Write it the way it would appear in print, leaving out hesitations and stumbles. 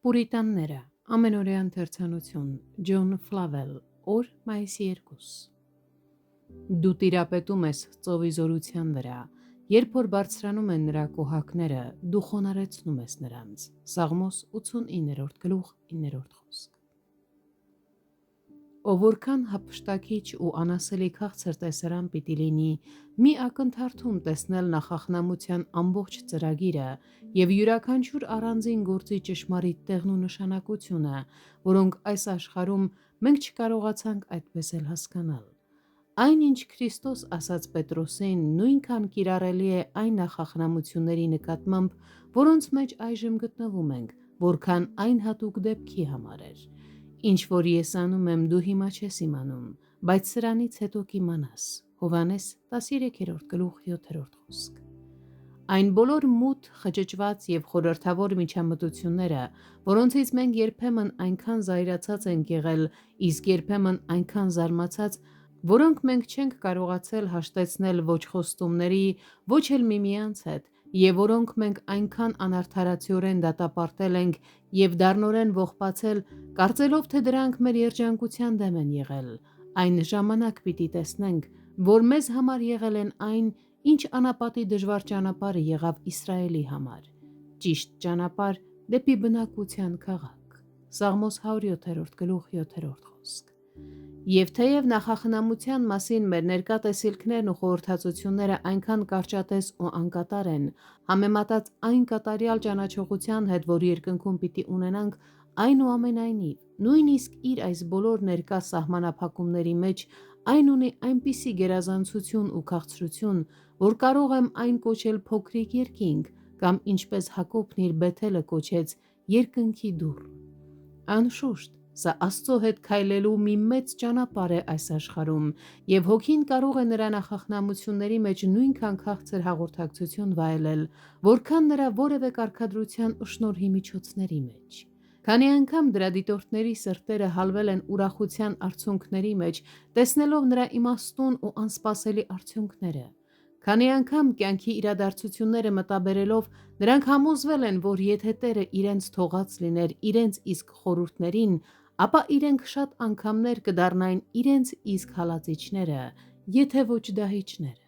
Պուրիտանները, ամենօրյա ընթերցանություն, Ջոն Ֆլավել, օր մայիսի 2։ Դու տիրապետում ես ծովի զորության վրա, երբ որ բարձրանում են նրա կոհակները, դու խոնարեցնում ես նրանց։ Սաղմոս 89:9 խոսք։ Ով որքան հափշտակիչ ու անասելի քաղցր տեսարան պիտի լինի, մի ակնթարթում տեսնել նախախնամության ամբողջ ծրագիրը և յուրաքանչյուր առանձին գործի ճշմարիտ տեղն ու նշանակությունը, որոնք այս աշխարհում մենք չկարողացանք այդպես էլ հասկանալ։ Այն, ինչ Քրիստոս ասաց Պետրոսին, նույնքան կիրառելի է այն նախախնամությունների նկատմամբ, որոնց մեջ այժմ գտնվում ենք, որքան այն հատուկ դեպքի համար էր։ Ինչ որ ես անում եմ, դու հիմա չես իմանում, բայց սրանից հետո կիմանաս։ Հովհաննես 13:7 խոսք։ Այն բոլոր մութ, խճճված և խորհրդավոր միջամտությունները, որոնցից մենք երբեմն այնքան զայրացած ենք եղել, իսկ երբեմն այնքան զարմացած, որոնք մենք չենք կարողացել հաշտեցնել ոչ խոստումների, ոչ էլ միմյանց հետ, և որոնք մենք այնքան անարդարացիորեն դատապարտել ենք և դառնորեն ողբացել, կարծելով թե դրանք մեր երջանկության դեմ են եղել, այն ժամանակ պիտի տեսնենք, որ մեզ համար եղել են այն, ինչ անապատի դժվար ճանապարհը եղավ Իսրայելի համար, ճիշտ ճանապարհ դեպի բնակության քաղաք։ Սաղմոս 107:7 խոսք։ Եվ թեև նախախնամության մասին մեր ներկա տեսիլքներն ու խորհրդածությունները այնքան կարճատես ու անկատար են, համեմատած այն կատարյալ ճանաչողության հետ, որ երկնքում պիտի ունենանք, այնուամենայնիվ, նույնիսկ իր այս բոլոր ներկա սահմանափակումների մեջ, այն ունի այնպիսի գերազանցություն ու քաղցրություն, որ կարող եմ այն կոչել փոքրիկ երկինք, կամ ինչպես Հակոբն իր Բեթելը կոչեց, երկնքի դուռ։ Անշուշտ, սա Աստծո հետ քայլելու մի մեծ ճանապարհ է այս աշխարհում, և հոգին կարող է նրա նախախնամությունների մեջ նույնքան քաղցր հաղորդակցություն վայելել, որքան նրա որևէ կարգադրության ու շնորհի միջոցների մեջ։ Քանի անգամ դրա դիտորդների սրտերը հալվել են ուրախության արցունքների մեջ, տեսնելով նրա իմաստուն ու անսպասելի արդյունքները։ Քանի անգամ կյանքի իրադարձությունները մտաբերելով, նրանք համոզվել են, որ եթե Տերը իրենց թողած լիներ իրենց իսկ խորհուրդներին, ապա իրենք շատ անգամներ կդառնային իրենց իսկ հալածիչները, եթե ոչ դահիճները։